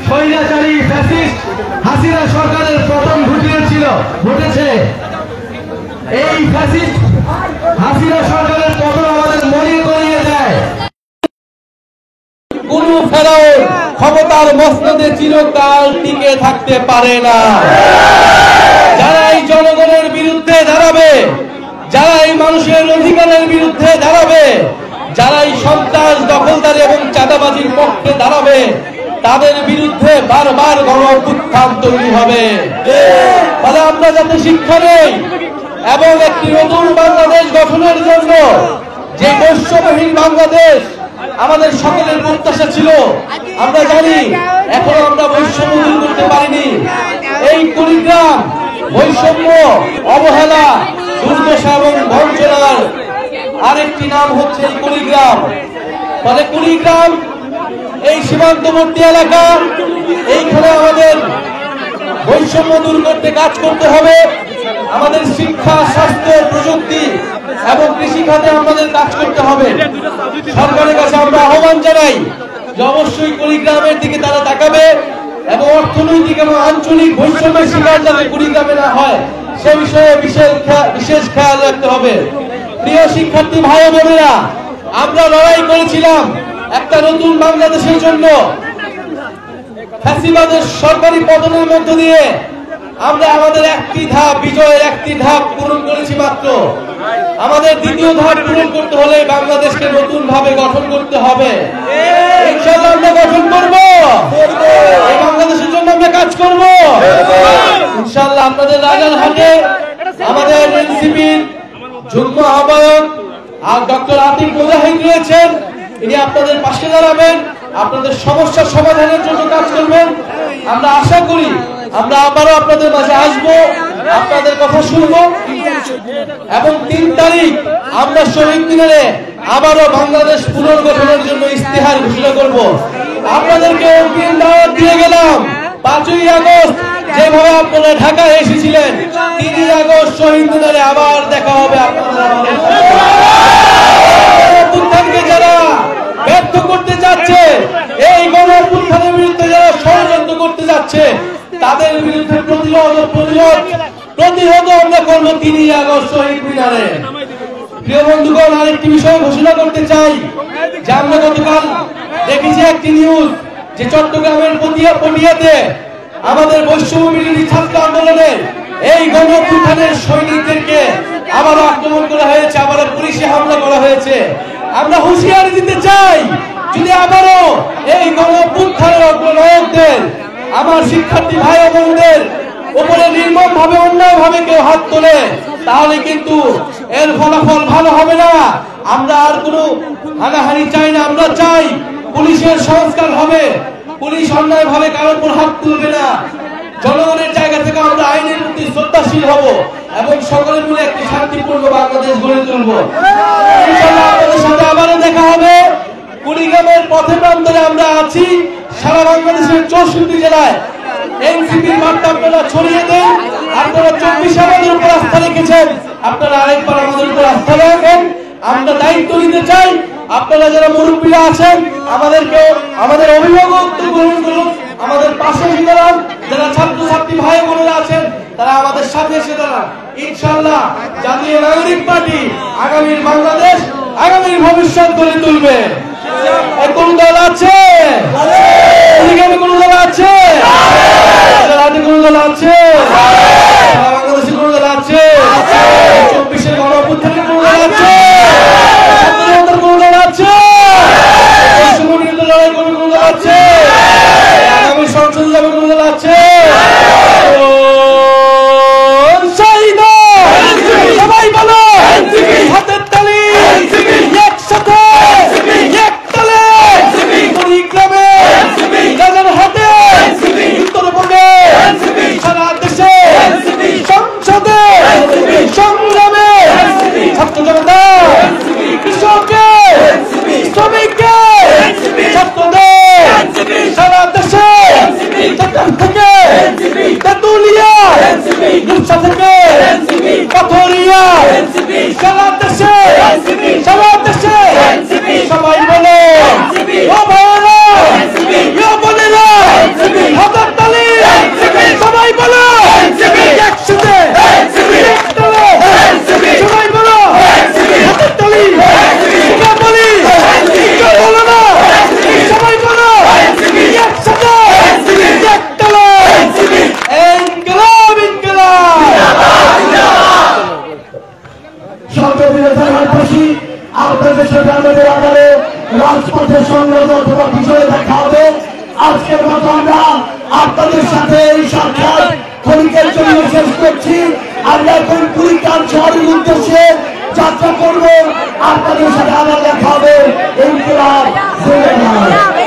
স্বৈরাচারী ফ্যাসিস্ট হাসিনা সরকারের পতন ঘটেছে। এই ফ্যাসিস্ট হাসিনা সরকারের পতন আমাদের মনে করিয়ে দেয় কোন ফেরাউন ক্ষমতার মসনদে চিরকাল টিকে থাকতে পারে না। যারা এই জনগণের বিরুদ্ধে দাঁড়াবে, যারা এই মানুষের অধিকারের বিরুদ্ধে দাঁড়াবে, যারা এই সন্ত্রাস দখলদারি এবং চাঁদাবাজির পক্ষে দাঁড়াবে, তাদের বিরুদ্ধে বারবার গণ-অভ্যুত্থান তৈরি হবে। ফলে আমরা যাতে শিক্ষা নেই এবং একটি নতুন বাংলাদেশ গঠনের জন্য যে বৈষম্যহীন বাংলাদেশ আমাদের সকলের প্রত্যাশা ছিল, আমরা জানি এখনো আমরা বৈষম্য দূর করতে পারিনি। এই কুড়িগ্রাম বৈষম্য, অবহেলা, দুর্দশা এবং বঞ্চনার আরেকটি নাম হচ্ছে এই কুড়িগ্রাম। ফলে কুড়িগ্রাম এই সীমান্তবর্তী এলাকা, এইখানে আমাদের বৈষম্য দূর করতে কাজ করতে হবে। আমাদের শিক্ষা, স্বাস্থ্য, প্রযুক্তি এবং কৃষি খাতে আমাদের কাজ করতে হবে। সরকারের কাছে আমরা আহ্বান জানাই যে অবশ্যই কুড়িগ্রামের দিকে তারা তাকাবে এবং অর্থনৈতিক এবং আঞ্চলিক বৈষম্যের শিকার যাতে কুড়িগ্রামে না হয় সে বিষয়ে বিশেষ খেয়াল রাখতে হবে। প্রিয় শিক্ষার্থী ভাই বোনেরা, আমরা লড়াই করেছিলাম একটা নতুন বাংলাদেশের জন্য। ফ্যাসিবাদের সরকারি পতনের মধ্য দিয়ে আমরা আমাদের একটি ধাপ, বিজয়ের একটি ধাপ পূরণ করেছি মাত্র। আমাদের দ্বিতীয় ধাপ পূরণ করতে হলে বাংলাদেশকে নতুন ভাবে গঠন করতে হবে। ইনশাআল্লাহ আমরা গঠন করব, এই বাংলাদেশের জন্য আমরা কাজ করব ইনশাআল্লাহ। আপনাদের রাজারহাটে আমাদের এনসিপির যুগ্ম আহ্বায়ক আর ডক্টর আতিক মুজাহিদ রয়েছেন, ইনি আপনাদের পাশে দাঁড়াবেন, আপনাদের সমস্যার সমাধানের জন্য কাজ করবেন। আমরা আশা করি আমরা আবারও আপনাদের মাঝে আসবো, আপনাদের কথা শুনবো এবং 3 তারিখ আমরা শহীদ মিনারে আবারও বাংলাদেশ পুনর্গঠনের জন্য ইস্তেহার ঘোষণা করব। আপনাদেরকে অগ্রিম দাওয়াত দিয়ে গেলাম 5ই আগস্ট যেভাবে আপনারা ঢাকায় এসেছিলেন, 3ই আগস্ট শহীদ মিনারে আবার দেখা হবে। আপনাদেরকে যারা ব্যর্থ করতে যাচ্ছে, এই গণ-অভ্যুত্থানের বিরুদ্ধে যারা ষড়যন্ত্র করতে যাচ্ছে, তাদের বিরুদ্ধে প্রতিহত আমরা করবো 3ই আগস্ট শহীদ মিনারে। প্রিয় বন্ধুগণ, আরেকটি বিষয় ঘোষণা করতে চাই যে আমরা গতকাল দেখেছি একটি নিউজ যে চট্টগ্রামের পটিয়াতে আমাদের বৈষম্য বিরোধী ছাত্র আন্দোলনের এই গণ-অভ্যুত্থানের সৈনিকদেরকে আবারও আক্রমণ করা হয়েছে, আবারও পুলিশে হামলা করা হয়েছে। আমরা হুঁশিয়ারি দিতে চাই, যদি আবারও এই গণ-অভ্যুত্থানের অগ্রনায়কদের, আমার শিক্ষার্থী ভাই বোনদের উপরে নির্মম ভাবে, অন্যায় ভাবে কেউ হাত তোলে, তাহলে কিন্তু এর ফলাফল ভালো হবে না। আমরা আর কোনো হানাহানি চাই না, আমরা চাই পুলিশের সংস্কার হবে, পুলিশ অন্যায় ভাবে কারোর উপর হাত তুলবে না। জনগণের জায়গা থেকে আমরা আইনের প্রতি শ্রদ্ধাশীল হব এবং সকলে মিলে একটি শান্তিপূর্ণ বাংলাদেশ গড়ে তুলব। ইনশাআল্লাহ আপনাদের সাথে আবারও দেখা হবে। কুড়িগ্রামের পথে প্রান্তরে আমরা আছি, সারা বাংলাদেশের 64 জেলায় এনসিপির বার্তা আপনারা ছড়িয়ে দেন। আপনারা 24 আমাদের উপর আস্থা রেখেছেন, আপনারা আরেকবার আমাদের উপর আস্থা রাখেন। আমরা দায়িত্ব নিতে চাই, আপনারা যারা মুরব্বীরা আছেন আমাদেরকে, আমাদের অভিভাবক গ্রহণ করুন, আমাদের পাশে দাঁড়ান। যারা ছাত্রছাত্রী ভাই বোনেরা আছেন তারা আমাদের সাথে এসে দাঁড়ান। ইনশাআল্লাহ জাতীয় নাগরিক পার্টি আগামীর বাংলাদেশ, আগামীর ভবিষ্যৎ গড়ে তুলবে। কোন দল আছে? কোন দল আছে? কোন দল আছে? বাংলাদেশে কোন দল আছে? 24-এর গণ-অভ্যুত্থানের কোন দল আছে? কোন দল আছে? লড়াই কোন দল আছে? আগামী সংসদ যাবে কোন দল আছে? সবাই বলো হাতের তালি, একসাথে একতালে কুড়িগ্রামে, রাজারহাটে, উত্তরবঙ্গে, সারা দেশে, সংসদে, সংগ্রামে, ছাত্র জনতা, কৃষকের, শ্রমিকের, ছাত্রদের, সারা দেশে, থেকে তেতুলিয়া, রূপসা থেকে পাথরিয়া, সারা দেশে, সারা দেশে সবাই বলে ও ভাইরা, ও বোনেরা। আজকের মতো আমরা আপনাদের সাথে এই সাক্ষাৎ ক্ষণিকের জন্য শেষ করছি। আমরা এখন কুড়িগ্রাম শহরের উদ্দেশ্যে যাত্রা করবো। আপনাদের সাথে আবার দেখা হবে। ইনকিলাব জিন্দাবাদ।